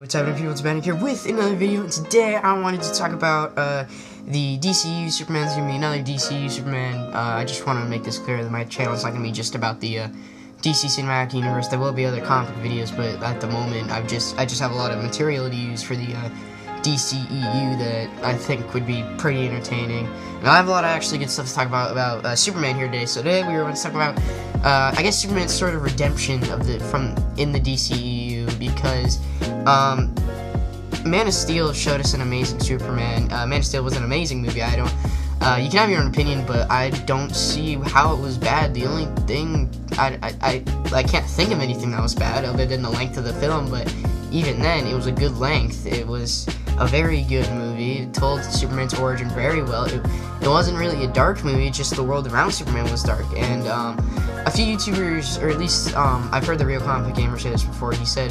What's happening, people? It's Ben here with another video, and today I wanted to talk about the DCEU Superman's gonna be another DCEU Superman. I just want to make this clear that my channel is not gonna be just about the DC Cinematic Universe. There will be other comic videos, but at the moment I just have a lot of material to use for the DCEU that I think would be pretty entertaining. And I have a lot of actually good stuff to talk about Superman here today. So today we were going to talk about I guess Superman's sort of redemption of in the DCEU, because Man of Steel showed us an amazing Superman. Man of Steel was an amazing movie. You can have your own opinion, but I don't see how it was bad. The only thing, I can't think of anything that was bad other than the length of the film, but even then, it was a good length. It was a very good movie. It told Superman's origin very well. It wasn't really a dark movie, just the world around Superman was dark. And a few YouTubers, or at least I've heard the Real Comic Gamer say this before. He said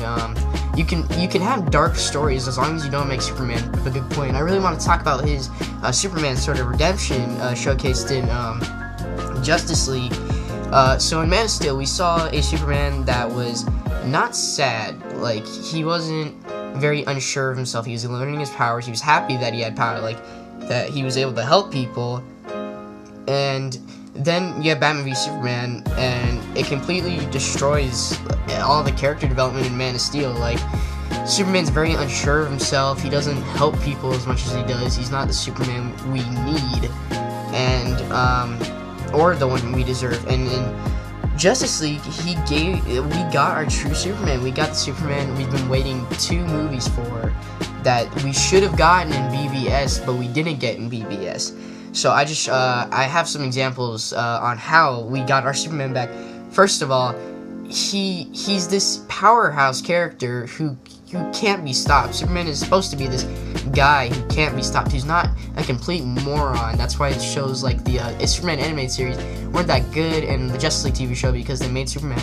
you can have dark stories as long as you don't make Superman a good point. I really want to talk about his Superman sort of redemption showcased in Justice League. So in Man of Steel, we saw a Superman that was not sad. Like, he wasn't very unsure of himself. He was learning his powers. He was happy that he had power, like that he was able to help people. And then you have Batman v Superman, and it completely destroys all the character development in Man of Steel. Like, Superman's very unsure of himself. He doesn't help people as much as he does. He's not the Superman we need, and or the one we deserve. And in Justice League, we got our true Superman. We got the Superman we've been waiting 2 movies for, that we should have gotten in BVS, but we didn't get in BVS. So I have some examples on how we got our Superman back. First of all, he's this powerhouse character who can't be stopped. Superman is supposed to be this guy who can't be stopped. He's not a complete moron. That's why it shows like the Superman animated series weren't that good, and the Justice League TV show, because they made Superman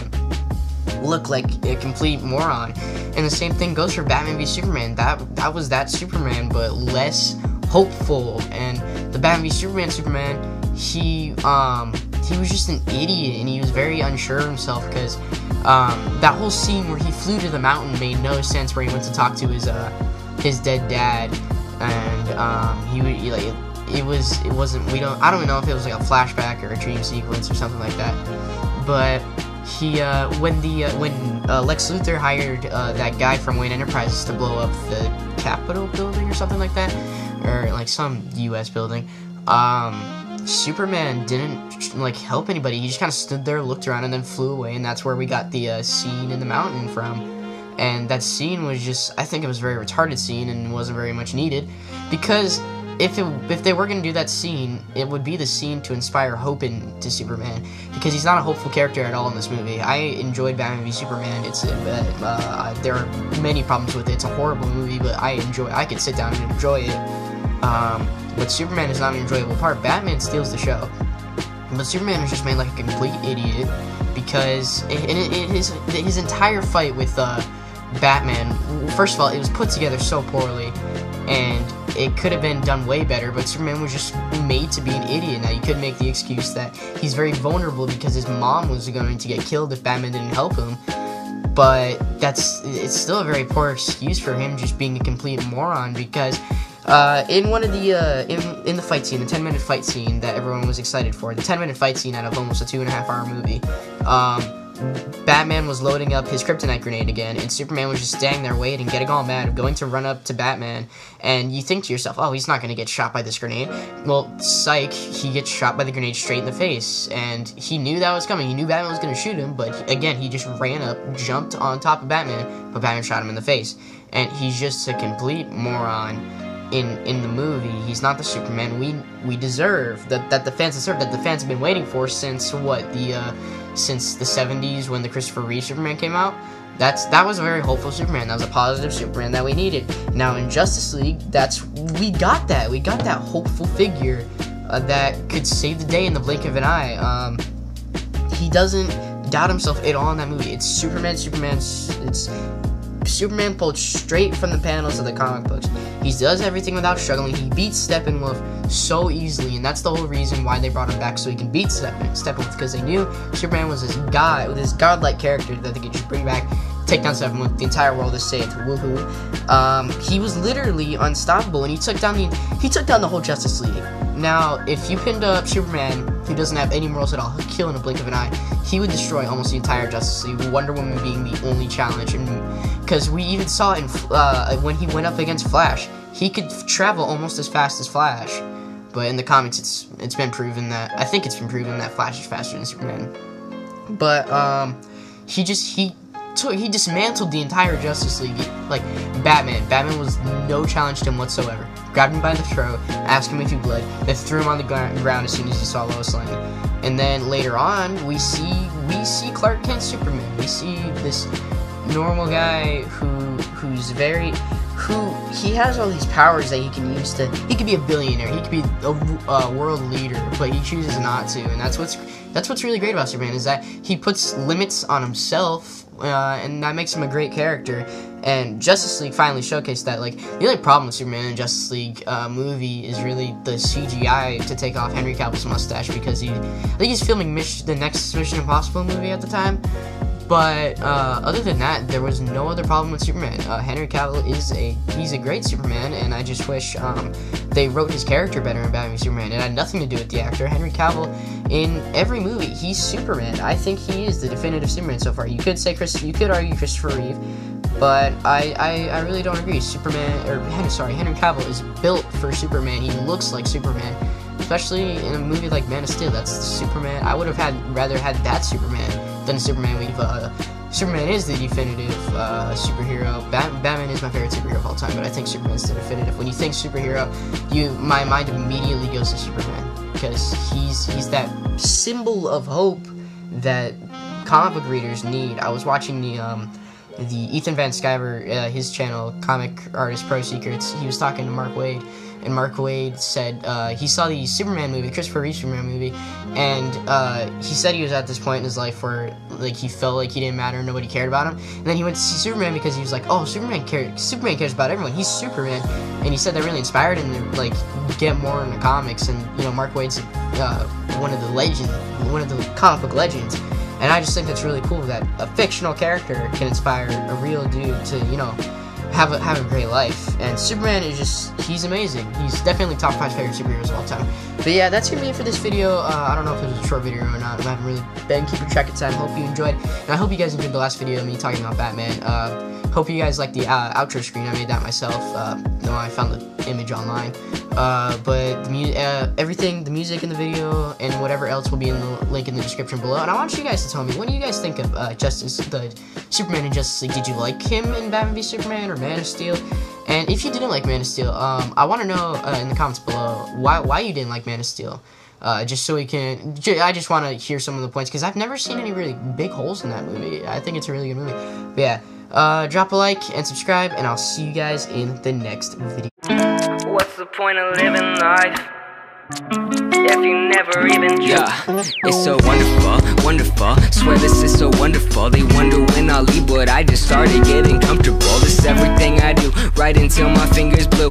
look like a complete moron. And the same thing goes for Batman v Superman. That was that Superman, but less hopeful. And the Batman v Superman, he was just an idiot, and he was very unsure of himself, because that whole scene where he flew to the mountain made no sense, where he went to talk to his dead dad, and I don't know if it was like a flashback or a dream sequence or something like that, but when Lex Luthor hired that guy from Wayne Enterprises to blow up the Capitol building or something like that, or like some US building, Superman didn't like help anybody. He just kind of stood there, looked around, and then flew away. And that's where we got the scene in the mountain from. And that scene was just, I think it was a very retarded scene, and wasn't very much needed, because if they were going to do that scene, it would be the scene to inspire hope into Superman, because he's not a hopeful character at all in this movie. I enjoyed Batman v Superman. There are many problems with it. It's a horrible movie, but I could sit down and enjoy it. But Superman is not an enjoyable part. Batman steals the show, but Superman is just made like a complete idiot, because his entire fight with Batman, first of all, it was put together so poorly, and it could have been done way better, but Superman was just made to be an idiot. Now, you could make the excuse that he's very vulnerable because his mom was going to get killed if Batman didn't help him, but it's still a very poor excuse for him just being a complete moron, because in one of the in the fight scene, the 10-minute fight scene that everyone was excited for, the 10-minute fight scene out of almost a 2.5-hour movie, Batman was loading up his kryptonite grenade again, and Superman was just standing there waiting, getting all mad, going to run up to Batman, and you think to yourself, oh, he's not going to get shot by this grenade. Well, psych, he gets shot by the grenade straight in the face, and he knew that was coming. He knew Batman was going to shoot him, but again, he just ran up, jumped on top of Batman, but Batman shot him in the face, and he's just a complete moron. In the movie, he's not the Superman we deserve, that the fans deserve, that the fans have been waiting for since since the 70s, when the Christopher Reeve Superman came out. That was a very hopeful Superman. That was a positive Superman that we needed. Now in Justice League, we got that hopeful figure that could save the day in the blink of an eye. He doesn't doubt himself at all in that movie. It's Superman pulled straight from the panels of the comic books. He does everything without struggling. He beats Steppenwolf so easily, and that's the whole reason why they brought him back, so he can beat Steppenwolf, because they knew Superman was this guy with this godlike character that they could just bring back take down Steppenwolf. The entire world is saved. Woohoo! He was literally unstoppable, and he took down the whole Justice League. Now, if you pinned up Superman, who doesn't have any morals at all, he'll kill in a blink of an eye. He would destroy almost the entire Justice League. Wonder Woman being the only challenge, and because we even saw in when he went up against Flash, he could travel almost as fast as Flash. But in the comics, it's been proven that Flash is faster than Superman. But he dismantled the entire Justice League. Like Batman was no challenge to him whatsoever. Grabbed him by the throat, asked him if he bled, then threw him on the ground as soon as he saw Lois Lane. And then later on, we see Clark Kent Superman. We see this normal guy he has all these powers that he can use to. He could be a billionaire. He could be a world leader, but he chooses not to. And that's what's really great about Superman, is that he puts limits on himself, and that makes him a great character. And Justice League finally showcased that. Like, the only problem with Superman and Justice League movie is really the CGI to take off Henry Cavill's mustache, because I think he's filming the next Mission Impossible movie at the time. But other than that, there was no other problem with Superman. Henry Cavill he's a great Superman, and I just wish they wrote his character better in Batman v Superman. It had nothing to do with the actor. Henry Cavill, in every movie, he's Superman. I think he is the definitive Superman so far. You could argue Christopher Reeve, but I really don't agree. Henry Cavill is built for Superman. He looks like Superman, especially in a movie like Man of Steel. That's Superman. I would have rather had that Superman than Superman. Superman is the definitive superhero. Batman is my favorite superhero of all time, but I think Superman is the definitive. When you think superhero, my mind immediately goes to Superman, because he's that symbol of hope that comic book readers need. I was watching the Ethan Van Sciver, his channel, Comic Artist Pro Secrets. He was talking to Mark Waid, and Mark Waid said he saw the Superman movie, Christopher Reeve Superman movie, and he said he was at this point in his life where like he felt like he didn't matter, nobody cared about him, and then he went to see Superman because he was like, oh, Superman cares about everyone, he's Superman, and he said that really inspired him to like get more into comics. And you know, Mark Waid's one of the comic book legends. And I just think that's really cool that a fictional character can inspire a real dude to, you know, have a great life. And Superman is he's amazing. He's definitely top 5 favorite superheroes of all time. But yeah, that's gonna be it for this video. I don't know if it was a short video or not. I haven't really been keeping track of time. Hope you enjoyed. And I hope you guys enjoyed the last video of me talking about Batman. Hope you guys liked the outro screen. I made that myself. No, I found the image online. But everything, the music in the video, and whatever else will be in the link in the description below. And I want you guys to tell me, what do you guys think of the Superman in Justice League? Did you like him in Batman v Superman or Man of Steel? And if you didn't like Man of Steel, I want to know in the comments below why you didn't like Man of Steel. Just so we can, I just want to hear some of the points, because I've never seen any really big holes in that movie. I think it's a really good movie. But yeah, drop a like and subscribe, and I'll see you guys in the next video. What's the point of living life if you never even try? Yeah, it's so wonderful, wonderful. Swear this is so wonderful. They wonder when I'll leave, but I just started getting comfortable. This is everything I do, right until my fingers blue.